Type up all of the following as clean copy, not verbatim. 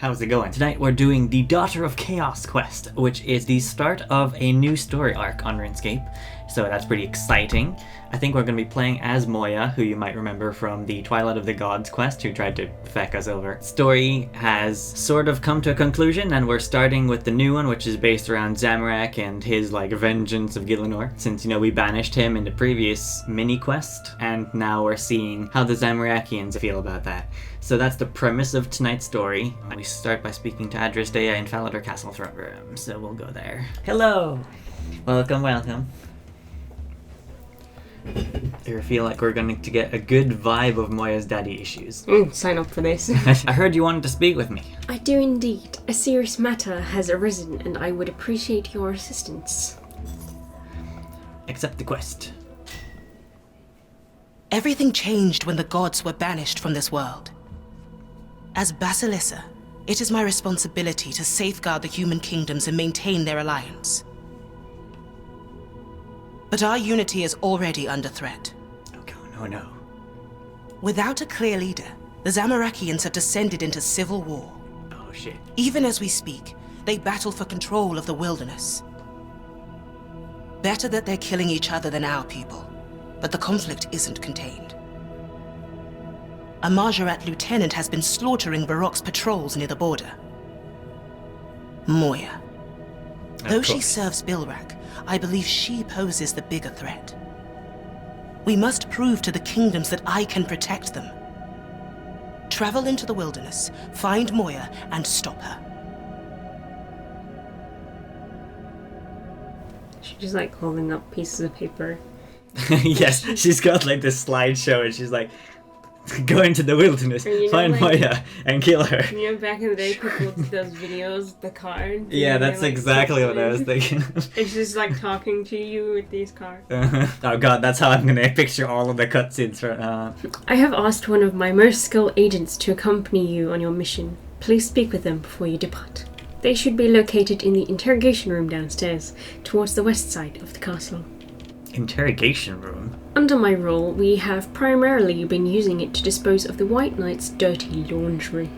How's it going? Tonight we're doing the Daughter of Chaos quest, which is the start of a new story arc on RuneScape, so that's pretty exciting. I think we're going to be playing as Moia, who you might remember from the Twilight of the Gods quest, who tried to feck us over. Story has sort of come to a conclusion, and we're starting with the new one, which is based around Zamorak and his, vengeance of Gielinor, since, we banished him in the previous mini-quest, and now we're seeing how the Zamorakians feel about that. So that's the premise of tonight's story. We start by speaking to Adrasteia in Falador Castle Throne Room, so we'll go there. Hello! Welcome. I feel like we're going to get a good vibe of Moia's daddy issues. Sign up for this. I heard you wanted to speak with me. I do indeed. A serious matter has arisen and I would appreciate your assistance. Accept the quest. Everything changed when the gods were banished from this world. As Basilissa, it is my responsibility to safeguard the human kingdoms and maintain their alliance. But our unity is already under threat. Oh no. Without a clear leader, the Zamorakians have descended into civil war. Oh shit. Even as we speak, they battle for control of the wilderness. Better that they're killing each other than our people, but the conflict isn't contained. A Mahjarrat lieutenant has been slaughtering Varrock's patrols near the border. Moia. Though she serves Bilrak, I believe she poses the bigger threat. We must prove to the kingdoms that I can protect them. Travel into the wilderness, find Moia, and stop her. She's just holding up pieces of paper. Yes, she's got this slideshow and she's go into the wilderness, find Moia, and kill her. Back in the day, people did those videos, the cards. Yeah, that's exactly what I was thinking. It's just talking to you with these cards. Oh god, that's how I'm gonna picture all of the cutscenes from now on. I have asked one of my most skilled agents to accompany you on your mission. Please speak with them before you depart. They should be located in the interrogation room downstairs, towards the west side of the castle. Interrogation room? Under my rule, we have primarily been using it to dispose of the White Knight's dirty laundry.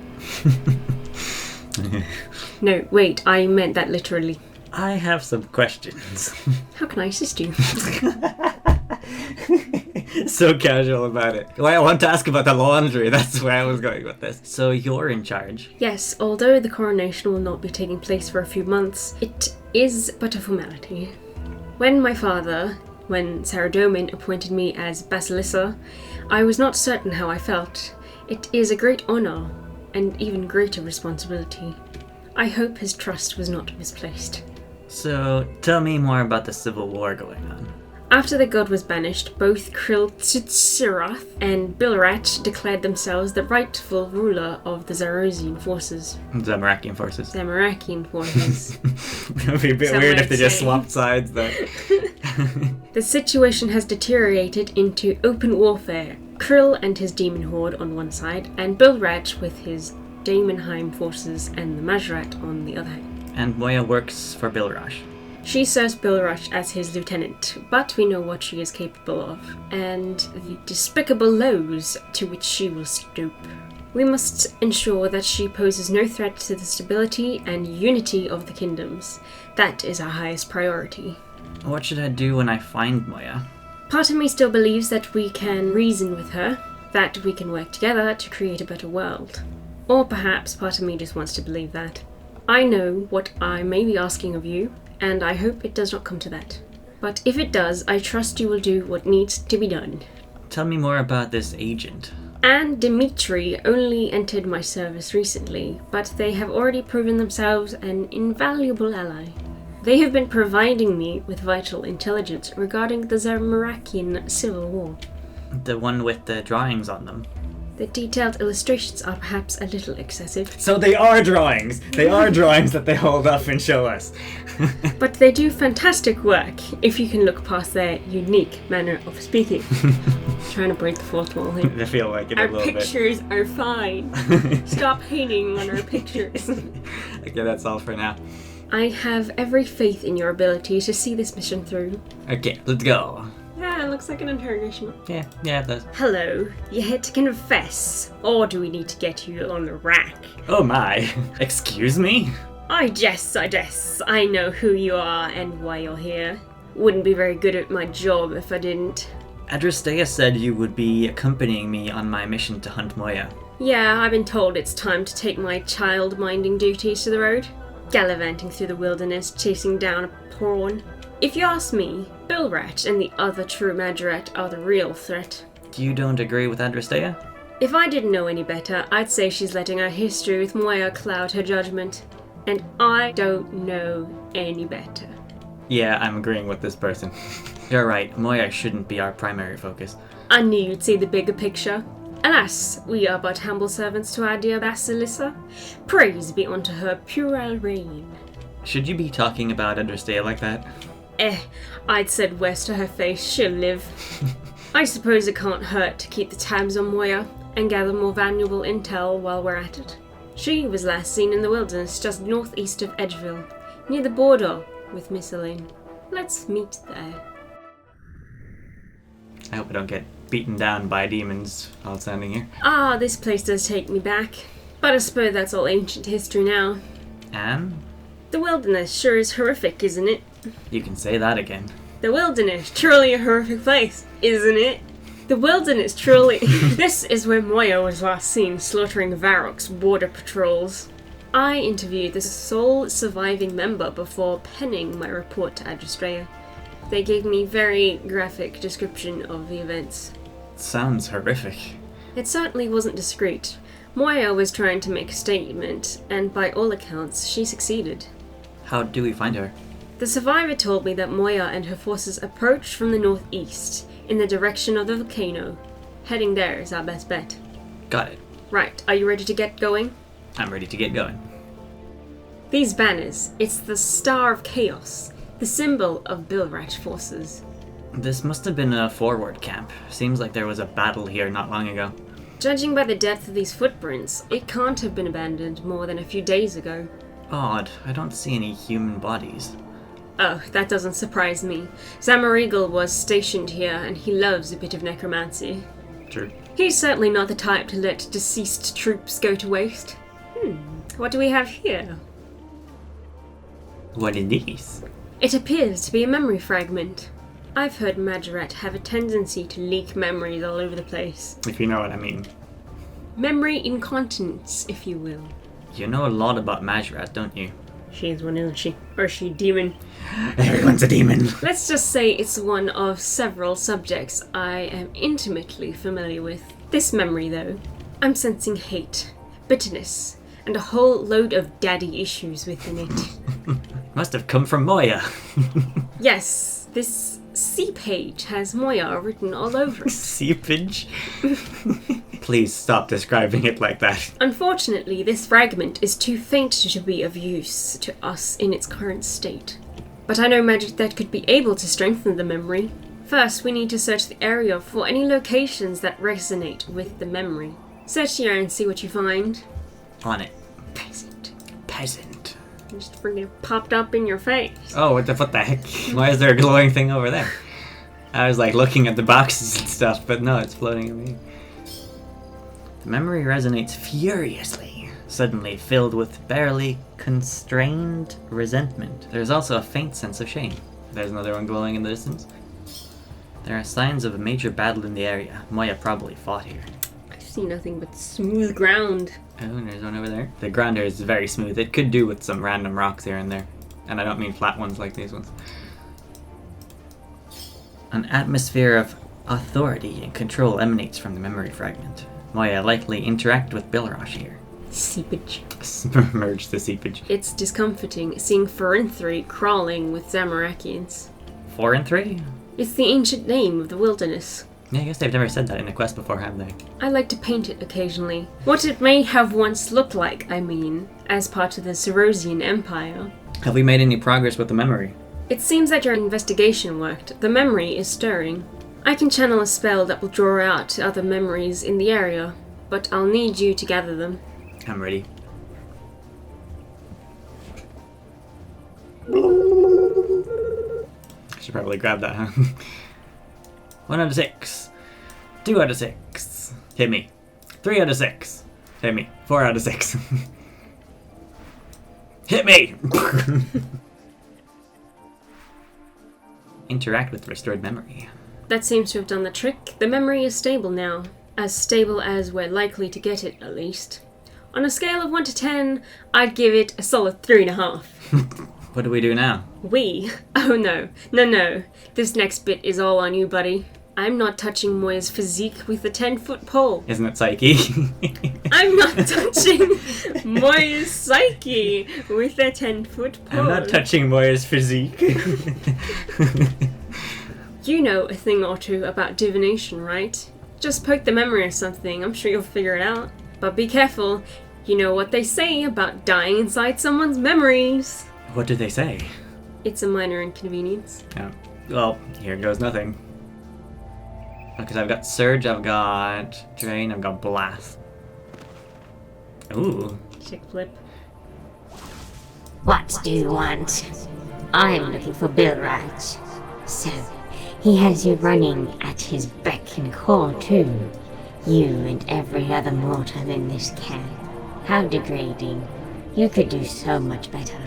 No, wait, I meant that literally. I have some questions. How can I assist you? So casual about it. Well, I want to ask about the laundry, that's where I was going with this. So you're in charge? Yes, although the coronation will not be taking place for a few months, it is but a formality. When Saradomin appointed me as Basilissa, I was not certain how I felt. It is a great honor, and even greater responsibility. I hope his trust was not misplaced. So, tell me more about the civil war going on. After the god was banished, both Krill Tsitzirath and Bilrat declared themselves the rightful ruler of the Zamorakian forces. Zamorakian forces. It would be a bit weird if they just swapped sides, though. The situation has deteriorated into open warfare. Krill and his demon horde on one side, and Bilrat with his Daemonheim forces and the Mahjarrat on the other. And Moia works for Bilrash. She serves Bilrash as his lieutenant, but we know what she is capable of, and the despicable lows to which she will stoop. We must ensure that she poses no threat to the stability and unity of the kingdoms. That is our highest priority. What should I do when I find Moia? Part of me still believes that we can reason with her, that we can work together to create a better world. Or perhaps part of me just wants to believe that. I know what I may be asking of you, and I hope it does not come to that. But if it does, I trust you will do what needs to be done. Tell me more about this agent. And Dimitri only entered my service recently, but they have already proven themselves an invaluable ally. They have been providing me with vital intelligence regarding the Zamorakian civil war. The one with the drawings on them. The detailed illustrations are perhaps a little excessive. So they are drawings! They are drawings that they hold up and show us. But they do fantastic work, if you can look past their unique manner of speaking. Trying to break the fourth wall here. I feel like it a little bit. Our pictures are fine. Stop hating on our pictures. Okay, that's all for now. I have every faith in your ability to see this mission through. Okay, let's go. Yeah, it looks like an interrogation room. Yeah, it does. Hello, you here to confess? Or do we need to get you on the rack? Oh my. Excuse me? I jest. I know who you are and why you're here. Wouldn't be very good at my job if I didn't. Adrasteia said you would be accompanying me on my mission to hunt Moia. Yeah, I've been told it's time to take my child-minding duties to the road. Gallivanting through the wilderness, chasing down a pawn. If you ask me, Bilrat and the other true Mahjarrat are the real threat. You don't agree with Adrasteia? If I didn't know any better, I'd say she's letting her history with Moia cloud her judgment. And I don't know any better. Yeah, I'm agreeing with this person. You're right, Moia shouldn't be our primary focus. I knew you'd see the bigger picture. Alas, we are but humble servants to our dear Basilissa. Praise be unto her puerile reign. Should you be talking about Adrasteia like that? I'd said worse to her face, she'll live. I suppose it can't hurt to keep the tabs on Moia and gather more valuable intel while we're at it. She was last seen in the wilderness just northeast of Edgeville, near the border with Miss Elaine. Let's meet there. I hope I don't get beaten down by demons while standing here. Ah, this place does take me back. But I suppose that's all ancient history now. And? The wilderness sure is horrific, isn't it? You can say that again. The wilderness, truly a horrific place, isn't it? The wilderness, truly. This is where Moia was last seen slaughtering Varrock's border patrols. I interviewed the sole surviving member before penning my report to Adrasteia. They gave me very graphic description of the events. Sounds horrific. It certainly wasn't discreet. Moia was trying to make a statement, and by all accounts, she succeeded. How do we find her? The survivor told me that Moia and her forces approached from the northeast, in the direction of the volcano. Heading there is our best bet. Got it. Right, are you ready to get going? I'm ready to get going. These banners, it's the Star of Chaos, the symbol of Bilrat's forces. This must have been a forward camp. Seems like there was a battle here not long ago. Judging by the depth of these footprints, it can't have been abandoned more than a few days ago. Odd, I don't see any human bodies. Oh, that doesn't surprise me. Zamorakian was stationed here, and he loves a bit of necromancy. True. He's certainly not the type to let deceased troops go to waste. What do we have here? What is this? It appears to be a memory fragment. I've heard Mahjarrat have a tendency to leak memories all over the place. If you know what I mean. Memory incontinence, if you will. You know a lot about Mahjarrat, don't you? She's one, isn't she? Or is she a demon? Everyone's a demon. Let's just say it's one of several subjects I am intimately familiar with. This memory, though, I'm sensing hate, bitterness, and a whole load of daddy issues within it. Must have come from Moia. Yes, this sea page has Moia written all over it. Seepage? Please stop describing it like that. Unfortunately, this fragment is too faint to be of use to us in its current state. But I know magic that could be able to strengthen the memory. First, we need to search the area for any locations that resonate with the memory. Search here and see what you find. On it. Peasant. Just freaking popped up in your face. Oh, what the heck? Why is there a glowing thing over there? I was like looking at the boxes and stuff, but no, it's floating at me. The memory resonates furiously, suddenly filled with barely constrained resentment. There's also a faint sense of shame. There's another one glowing in the distance. There are signs of a major battle in the area. Moia probably fought here. I see nothing but smooth ground. Oh, and there's one over there. The ground here is very smooth. It could do with some random rocks here and there. And I don't mean flat ones like these ones. An atmosphere of authority and control emanates from the memory fragment. Moia likely interact with Bilrat here. Seepage. Merge the seepage. It's discomforting seeing Farinthri crawling with Zamorakians. 4 and 3? It's the ancient name of the wilderness. Yeah, I guess they've never said that in a quest before, have they? I like to paint it occasionally. What it may have once looked like, I mean, as part of the Cerosian Empire. Have we made any progress with the memory? It seems that your investigation worked. The memory is stirring. I can channel a spell that will draw out other memories in the area, but I'll need you to gather them. I'm ready. Should probably grab that, huh? 1 out of 6. 2 out of 6. Hit me. 3 out of 6. Hit me. 4 out of 6. Hit me! Interact with restored memory. That seems to have done the trick. The memory is stable now. As stable as we're likely to get it, at least. On a scale of 1 to 10, I'd give it a solid 3.5. What do we do now? We? Oh no. No. This next bit is all on you, buddy. I'm not touching Moia's physique with a 10-foot pole. Isn't it psyche? I'm not touching Moia's psyche with a 10-foot pole. I'm not touching Moia's physique. You know a thing or two about divination, right? Just poke the memory or something, I'm sure you'll figure it out. But be careful, you know what they say about dying inside someone's memories. What do they say? It's a minor inconvenience. Oh, well, here goes nothing. Because I've got Surge, I've got Drain, I've got Blast. Ooh. Chick flip. What do you want? I'm looking for Bilraj. So, he has you running at his beck and call too. You and every other mortal in this camp. How degrading. You could do so much better.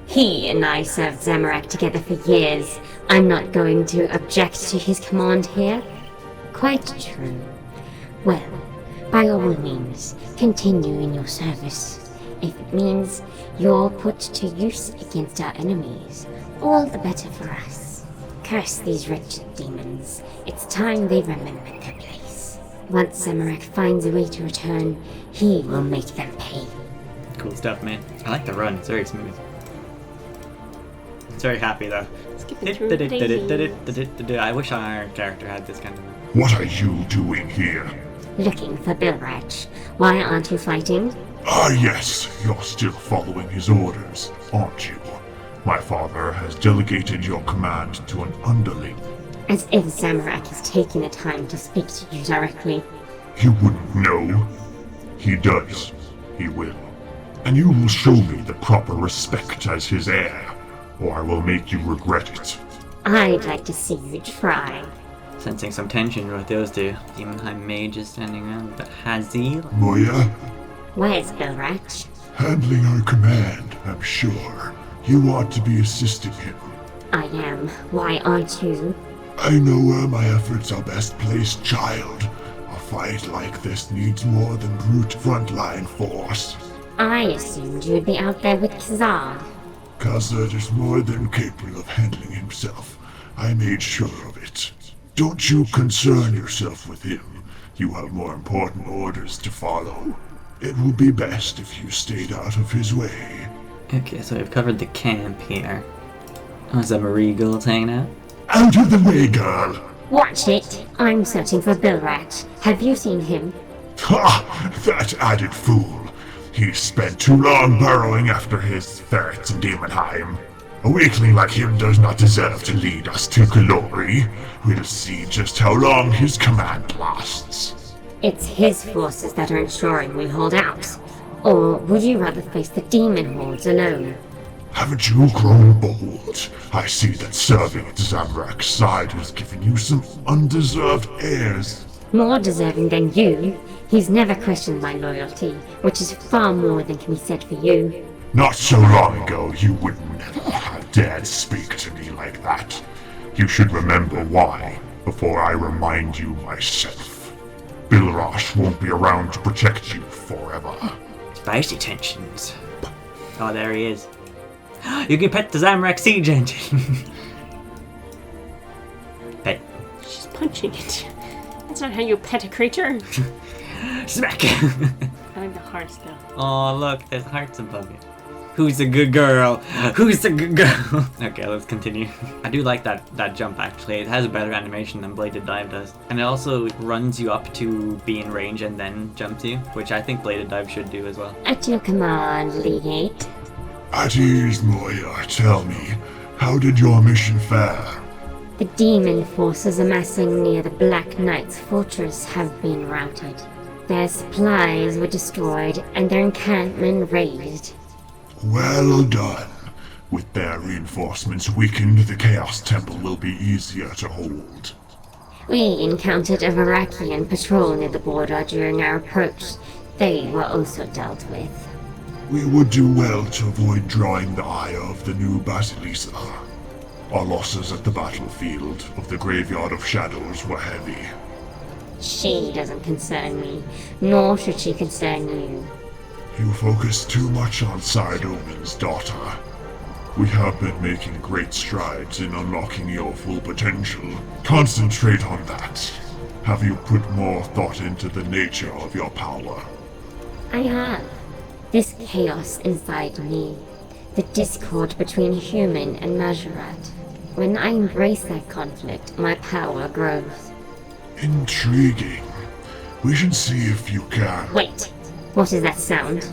He and I served Zamorak together for years. I'm not going to object to his command here. Quite true. Well, by all means, continue in your service. If it means you're put to use against our enemies, all the better for us. Curse these wretched demons. It's time they remembered their place. Once Zamorak finds a way to return, he will make them pay. Cool stuff, man. I like the run. It's very smooth. It's very happy, though. Skipping through daisies. I wish our character had this kind of... What are you doing here? Looking for Bilraj. Why aren't you fighting? Ah, yes, you're still following his orders, aren't you? My father has delegated your command to an underling. As if Zamorak is taking the time to speak to you directly. He wouldn't know. He does. He will. And you will show me the proper respect as his heir, or I will make you regret it. I'd like to see you try. Sensing some tension with those two. Demon High Mage is standing around the Hazil. Moia, Where's Bilraj? handling our command, I'm sure. You ought to be assisting him. I am. Why aren't you? I know where my efforts are best placed, child. A fight like this needs more than brute frontline force. I assumed you'd be out there with Kazar. Khazad is more than capable of handling himself. I made sure of it. Don't you concern yourself with him. You have more important orders to follow. It will be best if you stayed out of his way. Okay, so we've covered the camp here. Oh, Zamorakian's hanging out. Out of the way, girl! Watch it. I'm searching for Bilraj. Have you seen him? Ha! That added fool. He spent too long burrowing after his ferrets in Demonheim. A weakling like him does not deserve to lead us to glory. We'll see just how long his command lasts. It's his forces that are ensuring we hold out. Or would you rather face the demon hordes alone? Haven't you grown bold? I see that serving at Zamorak's side has given you some undeserved airs. More deserving than you. He's never questioned my loyalty, which is far more than can be said for you. Not so long ago, you would never have dared speak to me like that. You should remember why, before I remind you myself. Bilraj won't be around to protect you forever. Spicy tensions. Oh, there he is. You can pet the Zamorak siege engine. Pet. She's punching it. That's not how you pet a creature. Smack. I like the hearts though. Oh, look, there's hearts above you. Who's a good girl? Who's a good girl? Okay, let's continue. I do like that jump, actually. It has a better animation than Bladed Dive does. And it also runs you up to be in range and then jumps you, which I think Bladed Dive should do as well. At your command, Legate. At ease, Moia. Tell me, how did your mission fare? The demon forces amassing near the Black Knight's fortress have been routed. Their supplies were destroyed and their encampment razed. Well done. With their reinforcements weakened, the Chaos Temple will be easier to hold. We encountered a Zamorakian patrol near the border during our approach. They were also dealt with. We would do well to avoid drawing the ire of the new Basilisa. Our losses at the battlefield of the Graveyard of Shadows were heavy. She doesn't concern me, nor should she concern you. You focus too much on Saradomin's daughter. We have been making great strides in unlocking your full potential. Concentrate on that. Have you put more thought into the nature of your power? I have. This chaos inside me. The discord between human and Mahjarrat. When I embrace that conflict, my power grows. Intriguing. We should see if you can. Wait, what is that sound?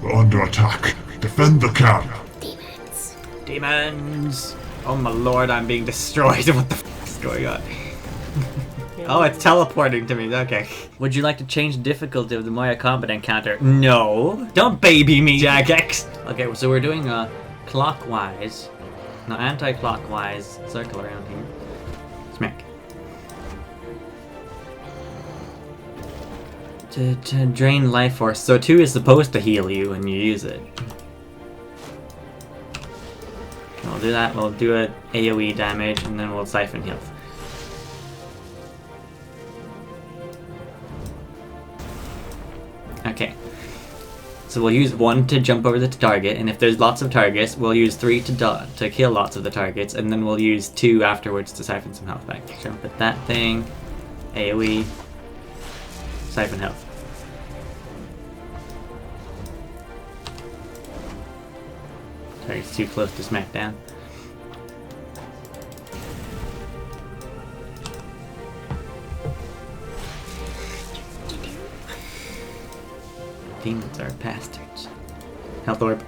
We're under attack. Defend the camp. Demons. Demons! Oh my lord, I'm being destroyed. What the f is going on? Oh, it's teleporting to me. Okay. Would you like to change the difficulty of the Moia combat encounter? No. Don't baby me, Jagex. Okay, so we're doing a clockwise, no, anti-clockwise circle around here. Smack. To drain life force. So 2 is supposed to heal you when you use it. We'll do that. We'll do a AoE damage, and then we'll siphon health. Okay. So we'll use 1 to jump over the target, and if there's lots of targets, we'll use 3 to kill lots of the targets, and then we'll use 2 afterwards to siphon some health back. Jump at that thing. AoE. Siphon health. Target's too close to smack down. Demons are bastards. Health orb.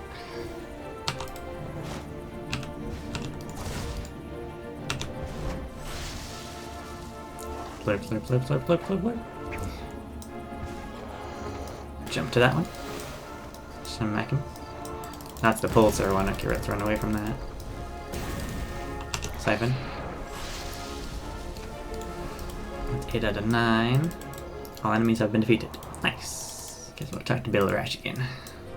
Flip, flip, flip, flip, flip, flip, flip. Jump to that one. Smack him. That's the pulsar one. Okay, let's run away from that. Siphon. That's 8 out of 9. All enemies have been defeated. Nice. Guess we'll attack the Bilrash again.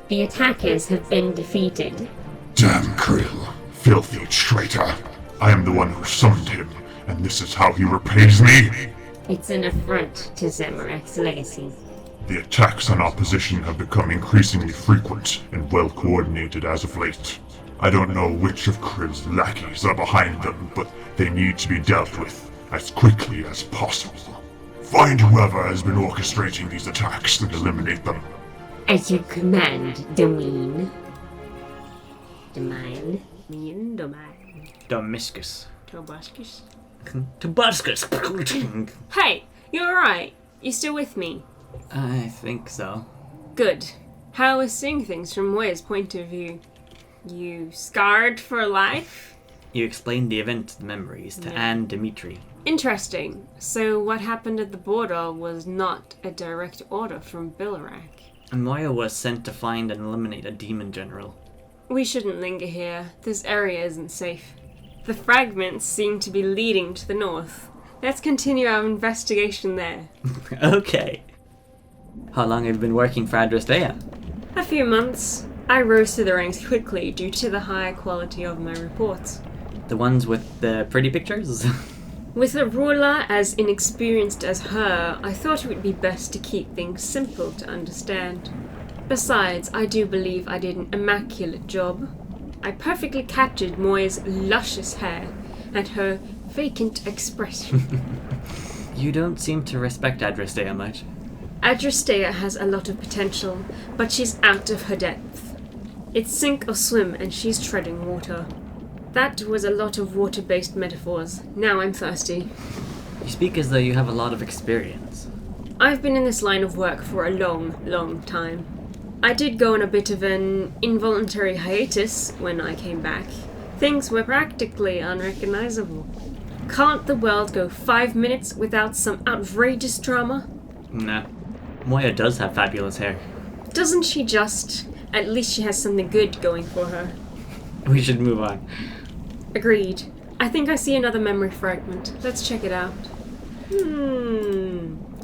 The attackers have been defeated. Damn Krill. Filthy traitor. I am the one who summoned him, and this is how he repays me? It's an affront to Zamorak's legacy. The attacks on opposition have become increasingly frequent and well coordinated as of late. I don't know which of Krill's lackeys are behind them, but they need to be dealt with as quickly as possible. Find whoever has been orchestrating these attacks and eliminate them. As you command, Domine. Domine. Mean domain. Domiscus. Tobuscus. Tobuscus! Hey, you alright? You still with me? I think so. Good. How is seeing things from Moia's point of view? You scarred for life? You explained the event, the memories, to Anne Dimitri. Interesting. So what happened at the border was not a direct order from Bilrak. And Moia was sent to find and eliminate a demon general. We shouldn't linger here. This area isn't safe. The fragments seem to be leading to the north. Let's continue our investigation there. Okay. How long have you been working for Adrasteia? A few months. I rose through the ranks quickly due to the high quality of my reports. The ones with the pretty pictures? With a ruler as inexperienced as her, I thought it would be best to keep things simple to understand. Besides, I do believe I did an immaculate job. I perfectly captured Moia's luscious hair and her vacant expression. You don't seem to respect Adrasteia much. Adrasteia has a lot of potential, but she's out of her depth. It's sink or swim, and she's treading water. That was a lot of water-based metaphors. Now I'm thirsty. You speak as though you have a lot of experience. I've been in this line of work for a long, long time. I did go on a bit of an involuntary hiatus when I came back. Things were practically unrecognizable. Can't the world go 5 minutes without some outrageous drama? Nah. Moia does have fabulous hair. Doesn't she just? At least she has something good going for her. We should move on. Agreed. I think I see another memory fragment. Let's check it out.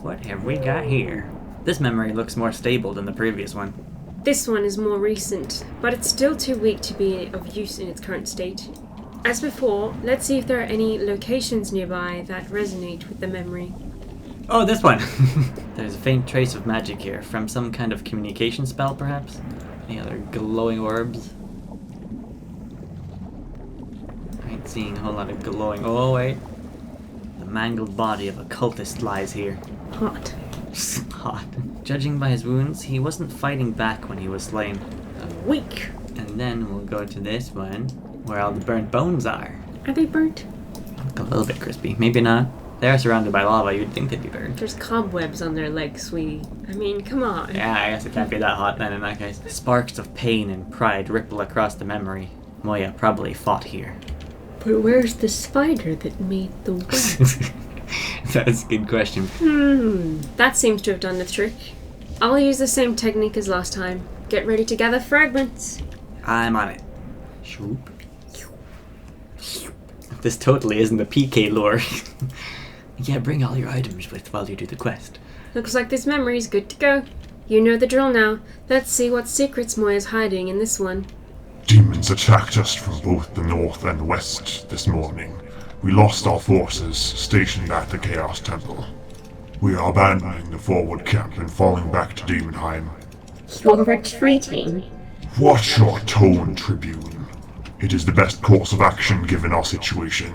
What have we got here? This memory looks more stable than the previous one. This one is more recent, but it's still too weak to be of use in its current state. As before, let's see if there are any locations nearby that resonate with the memory. Oh, this one! There's a faint trace of magic here, from some kind of communication spell, perhaps? Any other glowing orbs? I ain't seeing a whole lot of glowing... Oh, wait. The mangled body of a cultist lies here. Hot. Hot. Judging by his wounds, he wasn't fighting back when he was slain. Weak. And then we'll go to this one, where all the burnt bones are. Are they burnt? Look a little bit crispy. Maybe not. They're surrounded by lava, you'd think they'd be burnt. There's cobwebs on their legs, sweetie. I mean, come on. Yeah, I guess it can't be that hot then in that case. Sparks of pain and pride ripple across the memory. Moia probably fought here. But where's the spider that made the web? That's a good question. That seems to have done the trick. I'll use the same technique as last time. Get ready to gather fragments. I'm on it. Shoop. This totally isn't the PK lore. Yeah, bring all your items with while you do the quest. Looks like this memory's good to go. You know the drill now. Let's see what secrets Moia's hiding in this one. Demons attacked us from both the north and west this morning. We lost our forces stationed at the Chaos Temple. We are abandoning the forward camp and falling back to Demonheim. You're retreating? Watch your tone, Tribune. It is the best course of action given our situation.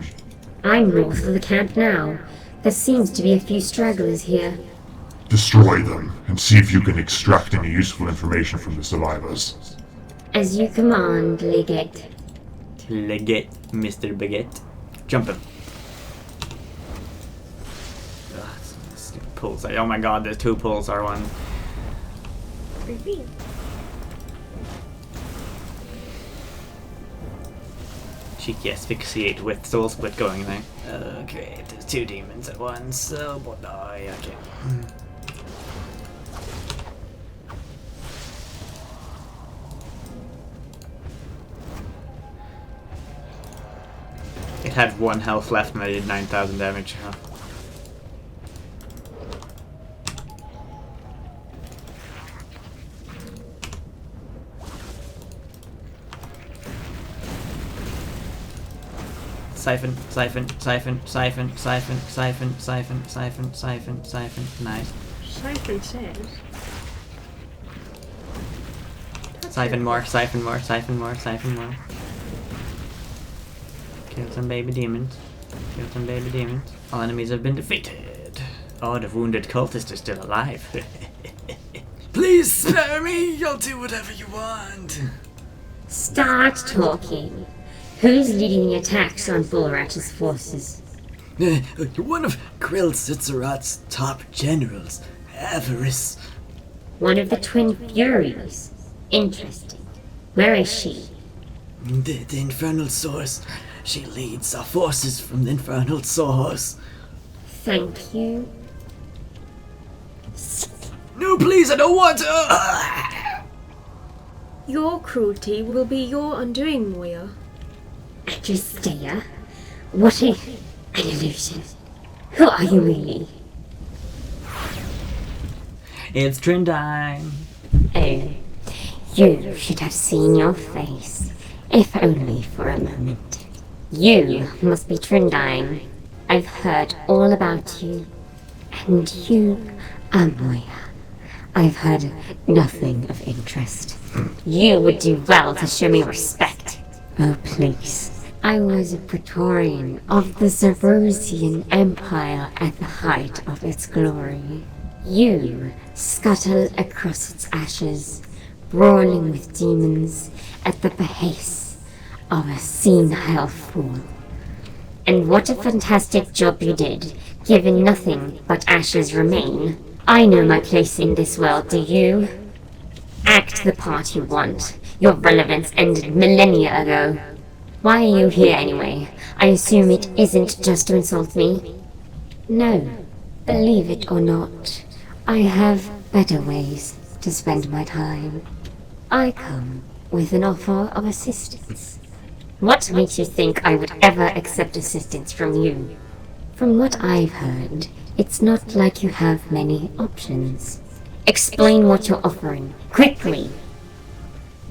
I'm north of the camp now. There seems to be a few stragglers here. Destroy them, and see if you can extract any useful information from the survivors. As you command, Legate. Legate, Mr. Baguette. Jump him. Pulsar. Oh my god, there's two pulsar ones. Cheeky asphyxiate with soul split going there. Okay, there's two demons at once, so but okay. It had 1 health left and I did 9,000 damage. Huh? Siphon, siphon, siphon, siphon, siphon, siphon, siphon, siphon, siphon, siphon. Nice. Siphon says. Siphon more, siphon more, siphon more, siphon more. Kill some baby demons. Kill some baby demons. All enemies have been defeated. Oh, the wounded cultist is still alive. Please spare me! I'll do whatever you want. Start talking. Who's leading the attacks on Bullrat's forces? One of Krill Sitzerat's top generals, Avaryss. One of the Twin Furies. Interesting. Where is she? The Infernal Source. She leads our forces from the Infernal Source. Thank you. No, please, I don't want to! Your cruelty will be your undoing, Moia. Adrasteia? What an illusion. Who are you really? It's Trindine. Oh, you should have seen your face, if only for a moment. You must be Trindine. I've heard all about you. And you are Moia. I've heard nothing of interest. You would do well to show me respect. Oh, please. I was a Praetorian of the Zamorakian Empire at the height of its glory. You scuttled across its ashes, brawling with demons at the behest of a senile fool. And what a fantastic job you did, given nothing but ashes remain. I know my place in this world, do you? Act the part you want. Your relevance ended millennia ago. Why are you here anyway? I assume it isn't just to insult me? No, believe it or not, I have better ways to spend my time. I come with an offer of assistance. What makes you think I would ever accept assistance from you? From what I've heard, It's not like you have many options. Explain what you're offering, quickly!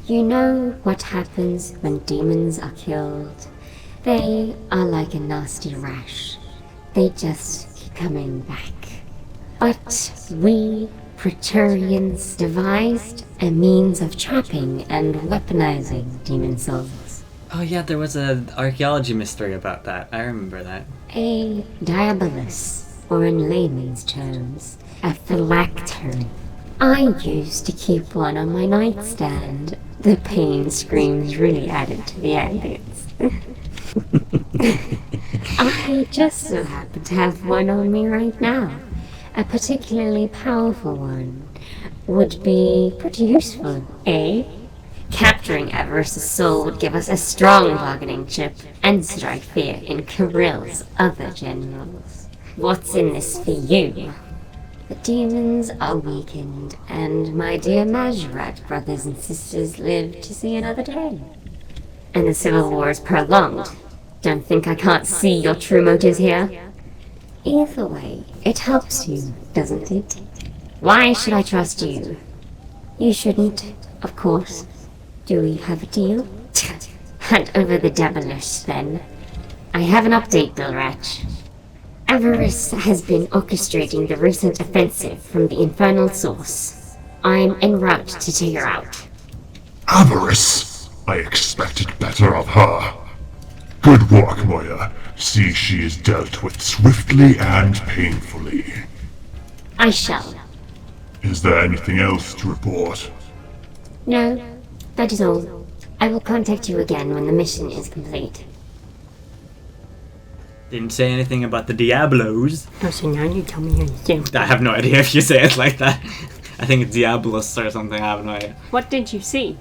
You know what happens when demons are killed. They are like a nasty rash. They just keep coming back. But we, Praetorians, devised a means of trapping and weaponizing demon souls. Oh yeah, there was an archaeology mystery about that. I remember that. A diabolus, or in layman's terms, a phylactery. I used to keep one on my nightstand. The pain screams really added to the ambience. I just so happen to have one on me right now. A particularly powerful one. Would be pretty useful, eh? Capturing Avaryss' soul would give us a strong bargaining chip and strike fear in Kirill's other generals. What's in this for you? The demons are weakened, and my dear Mahjarrat brothers and sisters live to see another day. And the civil war is prolonged. Don't think I can't see your true motives here? Either way, it helps you, doesn't it? Why should I trust you? You shouldn't, of course. Do we have a deal? Hand over the devilish, then. I have an update, Bilratch. Avaryss has been orchestrating the recent offensive from the Infernal source. I'm en route to take her out. Avaryss! I expected better of her. Good work, Moia. See she is dealt with swiftly and painfully. I shall. Is there anything else to report? No, that is all. I will contact you again when the mission is complete. Didn't say anything about the Diablos. Oh, so now you tell me anything. I have no idea if you say it like that. I think it's Diablos or something, I have no idea. What did you see?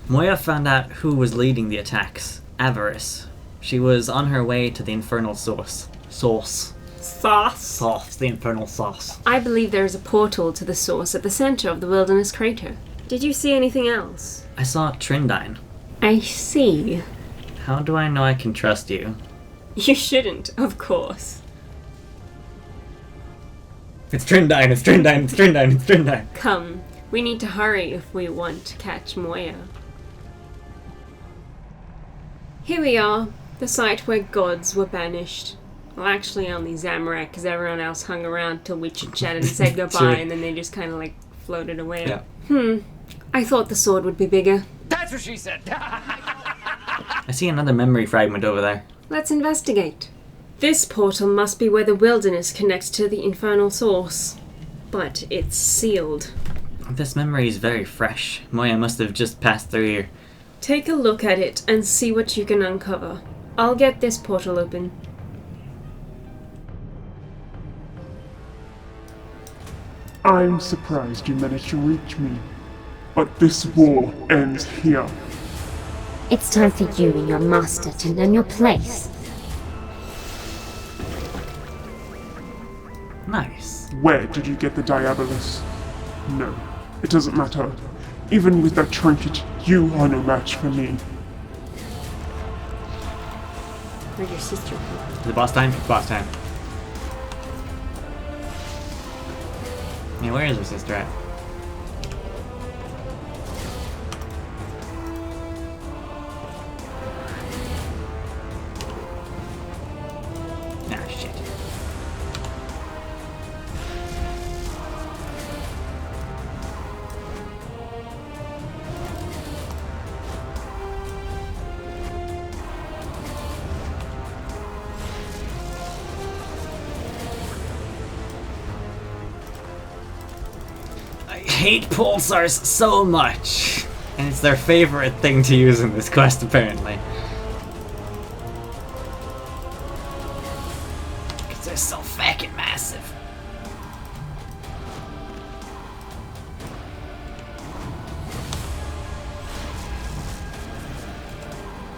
Moia found out who was leading the attacks. Avaryss. She was on her way to the Infernal source. Sauce, the Infernal sauce. I believe there is a portal to the source at the center of the wilderness crater. Did you see anything else? I saw Trindine. I see. How do I know I can trust you? You shouldn't, of course. It's Trindine, it's Trindine, it's Trindine, it's Trindine. Come, we need to hurry if we want to catch Moia. Here we are, the site where gods were banished. Well, actually only Zamorak, because everyone else hung around till we chit-chatted and said goodbye, and then they just kind of like floated away. Yeah. I thought the sword would be bigger. That's what she said! I see another memory fragment over there. Let's investigate. This portal must be where the wilderness connects to the infernal source. But it's sealed. This memory is very fresh. Moia must have just passed through here. Take a look at it and see what you can uncover. I'll get this portal open. I'm surprised you managed to reach me. But this war ends here. It's time for you and your master to learn your place. Nice. Where did you get the Diabolus? No, it doesn't matter. Even with that trinket, you are no match for me. Where's your sister? Is it boss time? Boss time. Yeah, where is her sister at? Ah, shit. I hate pulsars so much, and it's their favorite thing to use in this quest apparently. Because they're so fucking massive.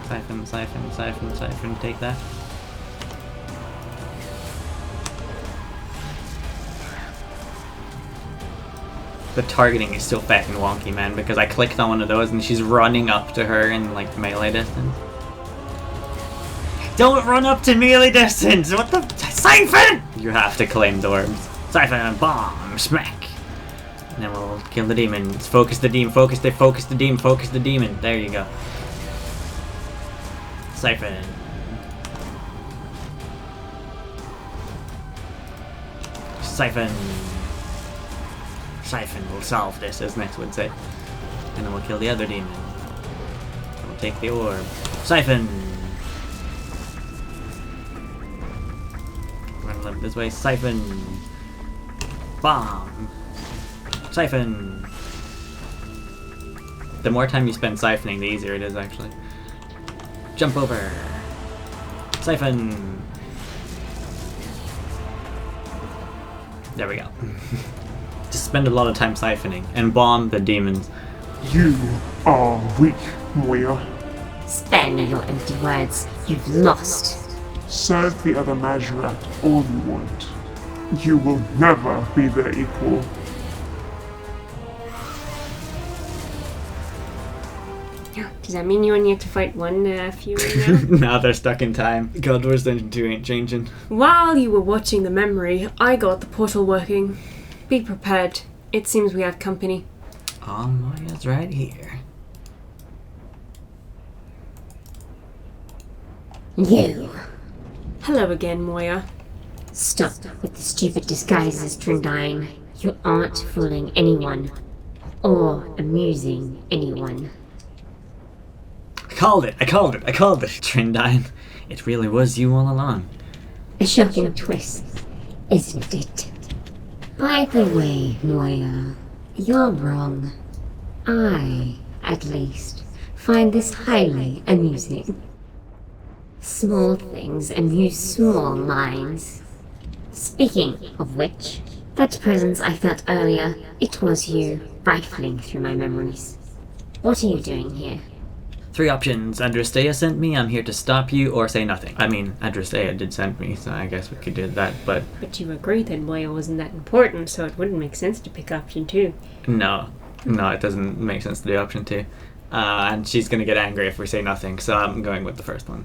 Siphon, siphon, siphon, siphon, take that. The targeting is still fucking wonky, man, because I clicked on one of those and she's running up to her in like melee distance. Don't run up to melee distance! What the? Siphon! You have to claim the orbs. Siphon, bomb, smack. And then we'll kill the demons. Focus the demon, focus the demon, focus the demon. There you go. Siphon. Siphon. Siphon will solve this, as Nex would say. And then we'll kill the other demon. We'll take the orb. Siphon! We're gonna live this way. Siphon! Bomb! Siphon! The more time you spend siphoning, the easier it is, actually. Jump over! Siphon! There we go. Just spend a lot of time siphoning and bomb the demons. You are weak, Moia. Spare me your empty words. You've lost. Serve the other Mahjarrat all you want. You will never be their equal. Does that mean you only have to fight one Fury now? Now they're stuck in time. God Wars Dungeon 2 ain't changing. While you were watching the memory, I got the portal working. Be prepared. It seems we have company. Oh, Moya's right here. You. Hello again, Moia. Stop with the stupid disguises, Trindine. You aren't fooling anyone. Or amusing anyone. I called it, Trindine. It really was you all along. A shocking twist, isn't it? By the way, Moia, you're wrong. I, at least, find this highly amusing. Small things amuse small minds. Speaking of which, that presence I felt earlier, it was you, rifling through my memories. What are you doing here? 3 options. Adrasteia sent me, I'm here to stop you, or say nothing. I mean, Adrasteia did send me, so I guess we could do that, but... But you agreed that Moia wasn't that important, so it wouldn't make sense to pick option 2. No, it doesn't make sense to do option 2. And she's gonna get angry if we say nothing, so I'm going with the first one.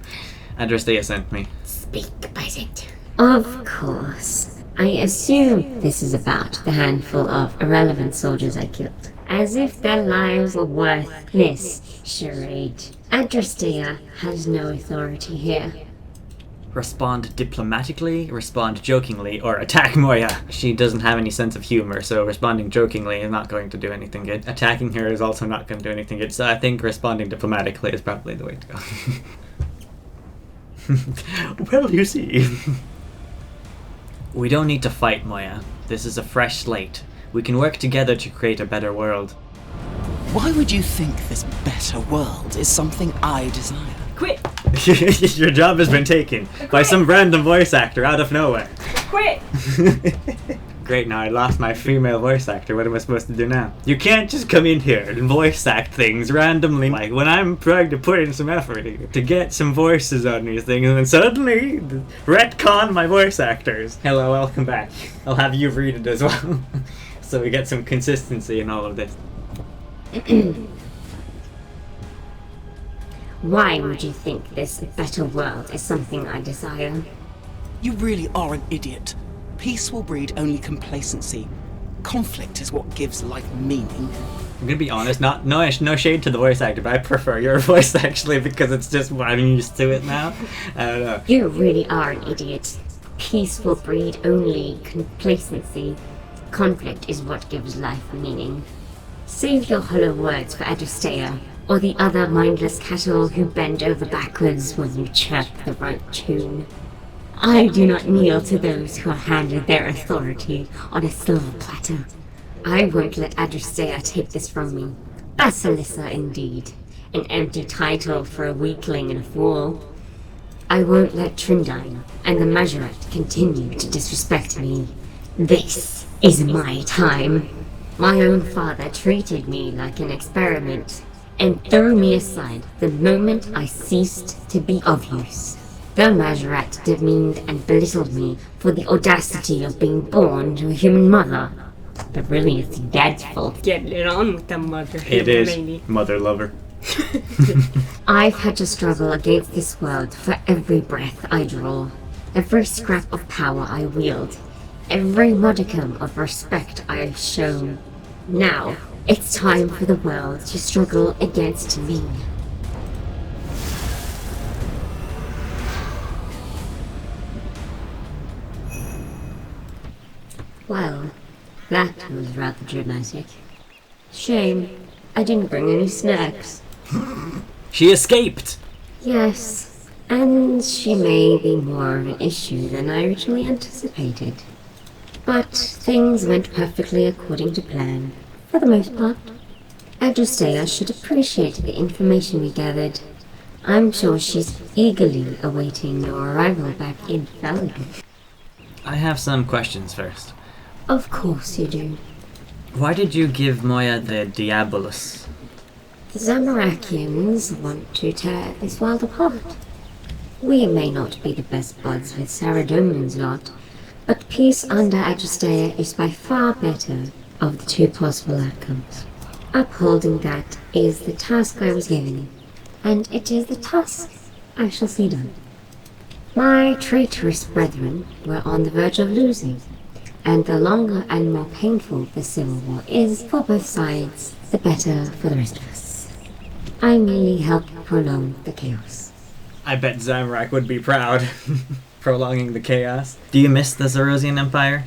Adrasteia sent me. Speak about it. Of course. I assume this is about the handful of irrelevant soldiers I killed. As if their lives were worth this charade. Adrasteia has no authority here. Respond diplomatically, respond jokingly, or attack Moia. She doesn't have any sense of humor, so responding jokingly is not going to do anything good. Attacking her is also not going to do anything good, so I think responding diplomatically is probably the way to go. Well, you see. We don't need to fight, Moia. This is a fresh slate. We can work together to create a better world. Why would you think this better world is something I desire? Quit! Your job has been taken by some random voice actor out of nowhere. Quit! Great, now I lost my female voice actor. What am I supposed to do now? You can't just come in here and voice act things randomly. Like, when I'm trying to put in some effort here to get some voices on these things, and then suddenly retcon my voice actors. Hello, welcome back. I'll have you read it as well. So we get some consistency in all of this. Why would you think this better world is something I desire? You really are an idiot. Peace will breed only complacency. Conflict is what gives life meaning. I'm gonna be honest, no shade to the voice actor, but I prefer your voice actually because it's just I'm used to it now. I don't know. You really are an idiot. Peace will breed only complacency. Conflict is what gives life meaning. Save your hollow words for Adrasteia, or the other mindless cattle who bend over backwards when you chirp the right tune. I do not kneel to those who are handed their authority on a silver platter. I won't let Adrasteia take this from me. Basilissa, indeed. An empty title for a weakling and a fool. I won't let Trindine and the Mahjarrat continue to disrespect me. This is my time. My own father treated me like an experiment and threw me aside the moment I ceased to be of use. The Mahjarrat demeaned and belittled me for the audacity of being born to a human mother. But really, it's Dad's fault. Get it on with the mother. It is lady. mother lover. I've had to struggle against this world for every breath I draw, every scrap of power I wield, every modicum of respect I show. Now, it's time for the world to struggle against me. Well, that was rather dramatic. Shame, I didn't bring any snacks. She escaped! Yes, and she may be more of an issue than I originally anticipated. But things went perfectly according to plan, for the most part. Adrasteia should appreciate the information we gathered. I'm sure she's eagerly awaiting your arrival back in Falador. I have some questions first. Of course you do. Why did you give Moia the Diabolus? The Zamorakians want to tear this world apart. We may not be the best buds with Saradomin's lot, but peace under Adrasteia is by far better of the two possible outcomes. Upholding that is the task I was given, and it is the task I shall see done. My traitorous brethren were on the verge of losing, and the longer and more painful the civil war is for both sides, the better for the rest of us. I merely help prolong the chaos. I bet Zamorak would be proud. Prolonging the chaos. Do you miss the Zarosian Empire?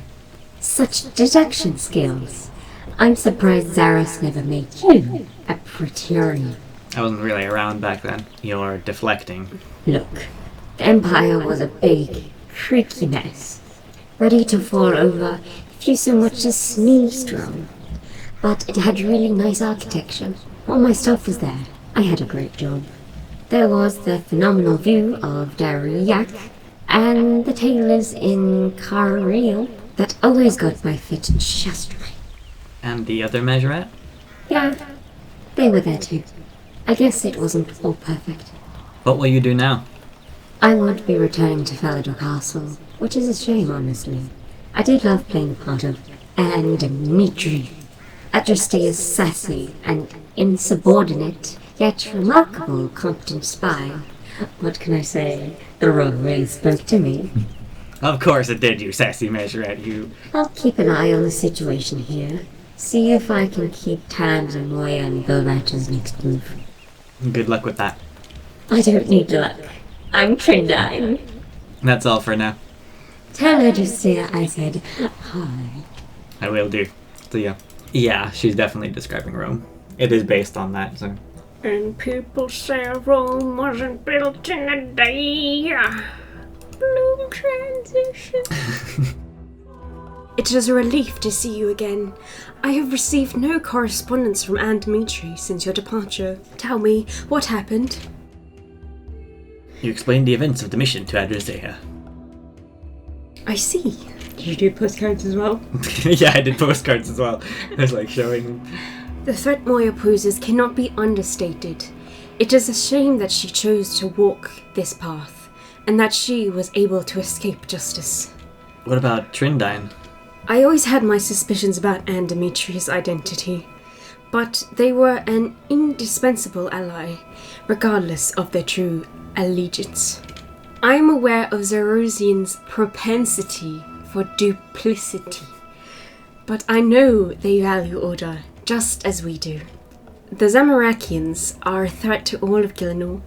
Such deduction skills. I'm surprised Zaros never made you a Praetorian. I wasn't really around back then. You're deflecting. Look, the Empire was a big, creaky mess, ready to fall over if you so much as sneezed wrong. But it had really nice architecture. All my stuff was there. I had a great job. There was the phenomenal view of Daruriak, and the tailors in Carreal that always got my fit just right. And the other Mahjarrat? Yeah, they were there too. I guess it wasn't all perfect. What will you do now? I would be returning to Falador Castle, which is a shame, honestly. I did love playing the part of Dimitri. Adrasteia's sassy and insubordinate, yet remarkable competent spy. What can I say? The role really spoke to me. Of course it did, you sassy Mahjarrat, you. I'll keep an eye on the situation here. See if I can keep tabs on Moia and Bilratch's next move. Good luck with that. I don't need luck. I'm Trindine. That's all for now. Tell Adrasteia I said hi. I will do. See ya. Yeah, she's definitely describing Rome. It is based on that, so. And people say Rome wasn't built in a day. Bloom transition. It is a relief to see you again. I have received no correspondence from Anne Dimitri since your departure. Tell me, what happened? You explained the events of the mission to Adrasteia. I see. Did you do postcards as well? Yeah, I did postcards as well. I was like showing. The threat Moia poses cannot be understated. It is a shame that she chose to walk this path, and that she was able to escape justice. What about Trindine? I always had my suspicions about Anne Dimitri's identity, but they were an indispensable ally, regardless of their true allegiance. I am aware of Zarosian's propensity for duplicity, but I know they value order, just as we do. The Zamorakians are a threat to all of Gillinor,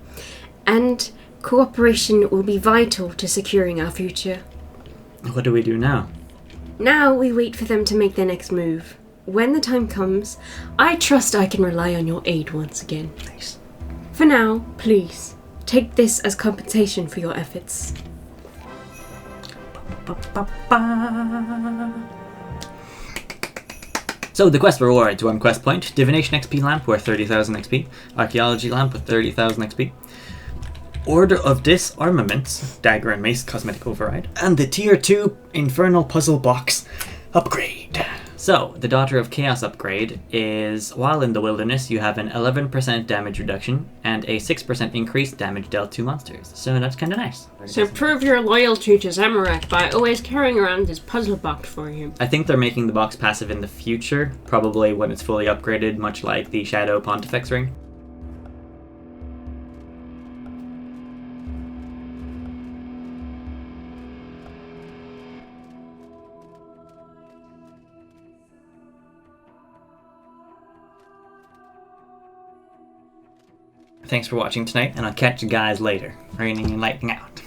and cooperation will be vital to securing our future. What do we do now? Now we wait for them to make their next move. When the time comes, I trust I can rely on your aid once again. Nice. For now, please, take this as compensation for your efforts. So the quest rewards: 1 quest point, Divination XP lamp worth 30,000 XP, Archaeology lamp with 30,000 XP, Order of Disarmaments, Dagger and Mace cosmetic override, and the Tier 2 Infernal puzzle box upgrade. So, the Daughter of Chaos upgrade is, while in the wilderness, you have an 11% damage reduction and a 6% increased damage dealt to monsters. So that's kind of nice. So prove your loyalty to Zamorak by always carrying around this puzzle box for him. I think they're making the box passive in the future, probably when it's fully upgraded, much like the Shadow Pontifex ring. Thanks for watching tonight, and I'll catch you guys later. Raining and lightning out.